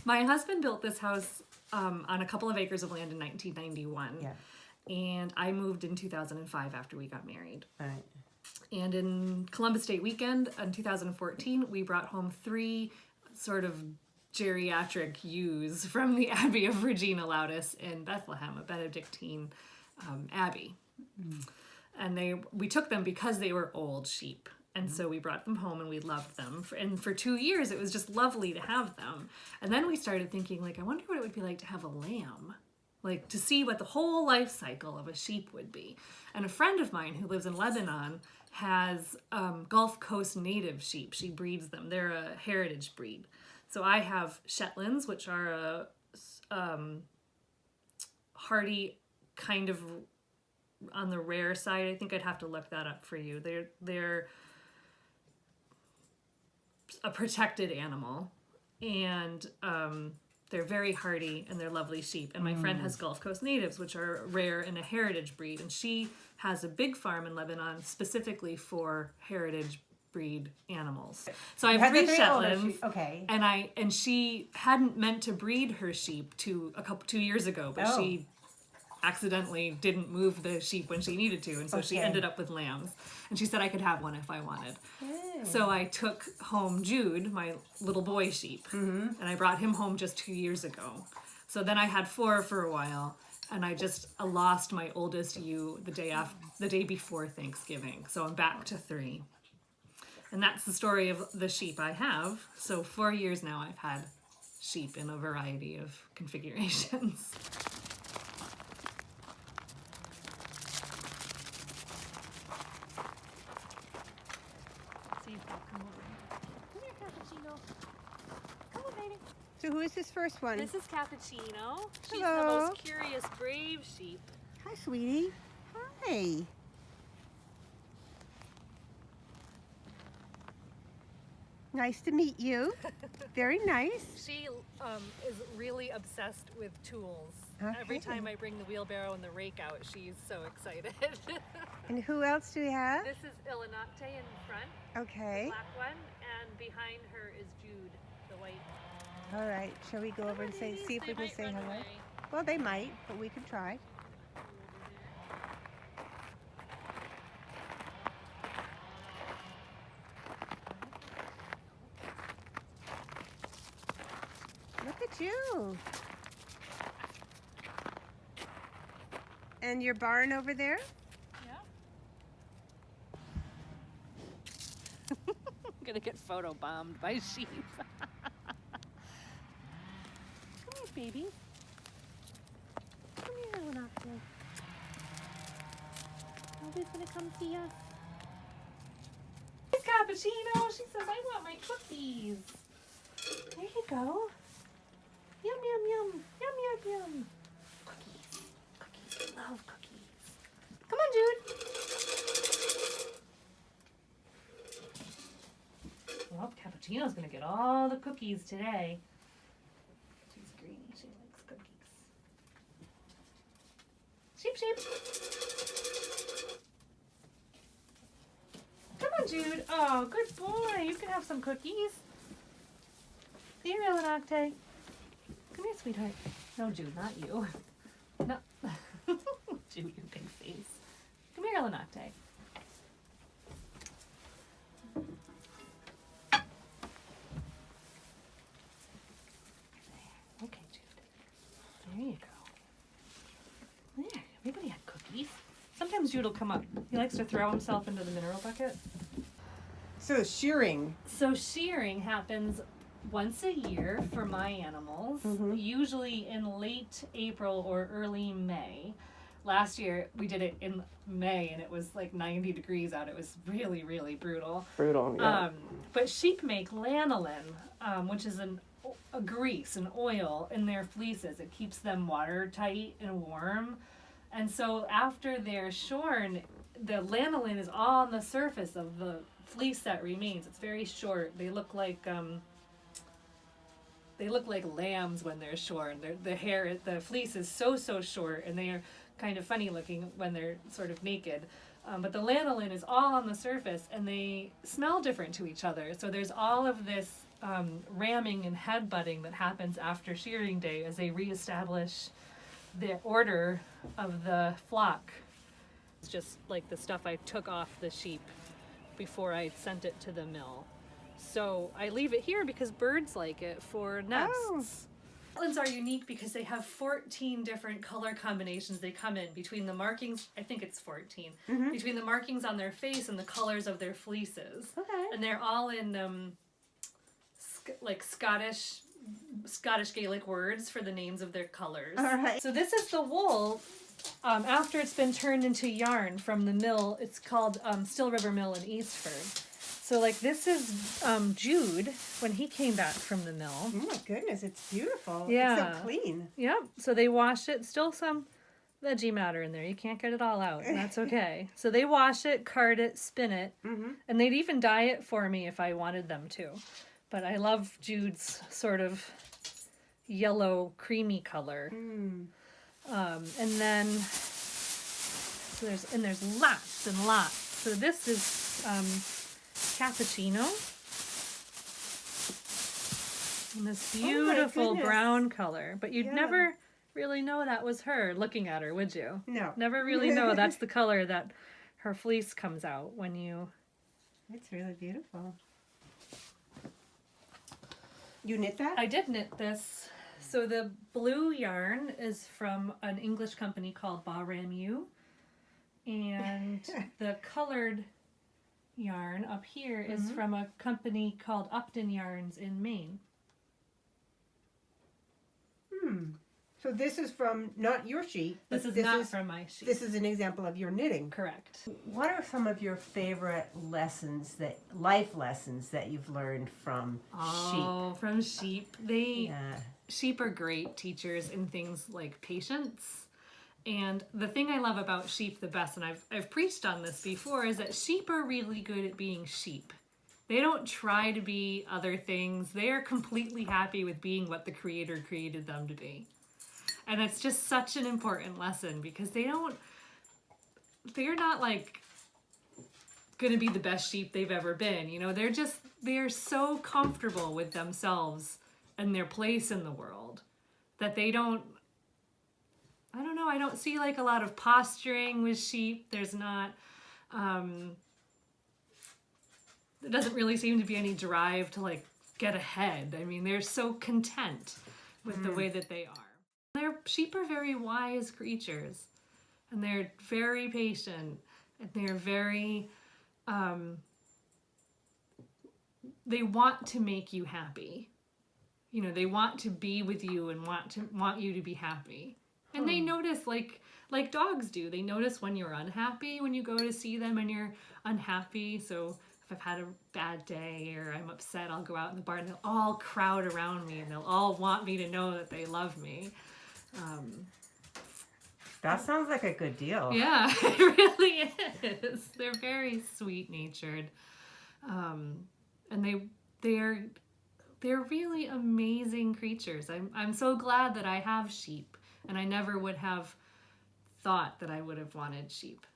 My husband built this house on a couple of acres of land in 1991. Yeah. And I moved in 2005 after we got married. All right. And in Columbus Day weekend in 2014, we brought home 3 sort of geriatric ewes from the Abbey of Regina Laudis in Bethlehem, a Benedictine abbey. And we took them because they were old sheep. And so we brought them home and we loved them. And for 2 years, it was just lovely to have them. And then we started thinking, like, I wonder what it would be like to have a lamb. Like, to see what the whole life cycle of a sheep would be. And a friend of mine who lives in Lebanon has Gulf Coast native sheep. She breeds them. They're a heritage breed. So I have Shetlands, which are a hardy, kind of on the rare side. I think I'd have to look that up for you. They're a protected animal, and they're very hardy, and they're lovely sheep. And my friend has Gulf Coast natives, which are rare and a heritage breed, and she has a big farm in Lebanon specifically for heritage breed animals. So I have 3 Shetlands. Okay. And she hadn't meant to breed her sheep 2 years ago, but she accidentally didn't move the sheep when she needed to, and so she ended up with lambs. And she said I could have one if I wanted. So I took home Jude, my little boy sheep, and I brought him home just 2 years ago. So then I had 4 for a while, and I lost my oldest ewe the day before Thanksgiving. So I'm back to 3. And that's the story of the sheep I have. So 4 years now I've had sheep in a variety of configurations. So who is this first one? This is Cappuccino. She's Hello. the most curious, brave sheep. Hi, sweetie. Hi. Nice to meet you. Very nice. She is really obsessed with tools. Okay. Every time I bring the wheelbarrow and the rake out, she's so excited. And who else do we have? This is Ilanate in front, the Okay. black one, and behind her is Jude, the white. All right. Shall we go over and see if we can say hello? Well, they might, but we can try. Look at you. And your barn over there? Yeah. I'm gonna get photo bombed by sheep. Come here, baby. Come here, Ilanate. Nobody's gonna come see us. Hey, Cappuccino. She says, I want my cookies. There you go. Yum, yum, yum. Yum, yum, yum. Cookies. Cookies. I love cookies. Come on, Jude. Well, Cappuccino's going to get all the cookies today. She's greedy. She likes cookies. Sheep, sheep. Come on, Jude. Oh, good boy. You can have some cookies. Here, Ilanate. Come here, sweetheart. No, Jude, not you. No. Jude, your big face. Come here, Ilanate. Okay, Jude. There you go. There. Everybody had cookies. Sometimes Jude will come up. He likes to throw himself into the mineral bucket. So shearing. So shearing happens once a year for my animals, usually in late April or early May. Last year we did it in May and it was like 90 degrees out. It was really, really brutal. Brutal, yeah. But sheep make lanolin, which is a grease, an oil in their fleeces. It keeps them watertight and warm. And so after they're shorn, the lanolin is all on the surface of the fleece that remains. It's very short. They look like lambs when they're shorn. The fleece is so short, and they are kind of funny looking when they're sort of naked. But the lanolin is all on the surface, and they smell different to each other. So there's all of this ramming and headbutting that happens after shearing day as they reestablish the order of the flock. It's just like the stuff I took off the sheep before I sent it to the mill. So I leave it here because birds like it for nests. Oh. Shetlands are unique because they have 14 different color combinations they come in between the markings. I think it's 14. Between the markings on their face and the colors of their fleeces. Okay. And they're all in like Scottish Gaelic words for the names of their colors. All right. So this is the wool after it's been turned into yarn from the mill. It's called Still River Mill in Eastford. So like this is Jude when he came back from the mill. Oh my goodness, it's beautiful. Yeah. It's so clean. Yep. So they wash it. Still some veggie matter in there. You can't get it all out, and that's okay. So they wash it, card it, spin it, and they'd even dye it for me if I wanted them to. But I love Jude's sort of yellow, creamy color. And then there's lots and lots. So this is cappuccino. And this beautiful brown color. But you'd never really know that was her looking at her, would you? No. Never really know that's the color that her fleece comes out when you... It's really beautiful. You knit that? I did knit this. So the blue yarn is from an English company called Bahramu. And the colored yarn up here is from a company called Upton Yarns in Maine. So this is from not your sheet. This is not from my sheet. This is an example of your knitting. Correct. What are some of your favorite life lessons that you've learned from sheep? Oh, from sheep. Sheep are great teachers in things like patience. And the thing I love about sheep the best, and I've preached on this before, is that sheep are really good at being sheep. They don't try to be other things. They are completely happy with being what the Creator created them to be. And it's just such an important lesson because they're not like going to be the best sheep they've ever been. You know, they're so comfortable with themselves and their place in the world that they don't, I don't know, I don't see like a lot of posturing with sheep. There's not, there doesn't really seem to be any drive to like get ahead. I mean, they're so content with the way that they are. Sheep are very wise creatures, and they're very patient, and they're very, they want to make you happy. You know, they want to be with you and want you to be happy. And they notice, like dogs do. They notice when you're unhappy, when you go to see them and you're unhappy. So if I've had a bad day or I'm upset, I'll go out in the barn and they'll all crowd around me and they'll all want me to know that they love me. That sounds like a good deal. Yeah, it really is. They're very sweet-natured. And they're really amazing creatures. I'm so glad that I have sheep, and I never would have thought that I would have wanted sheep.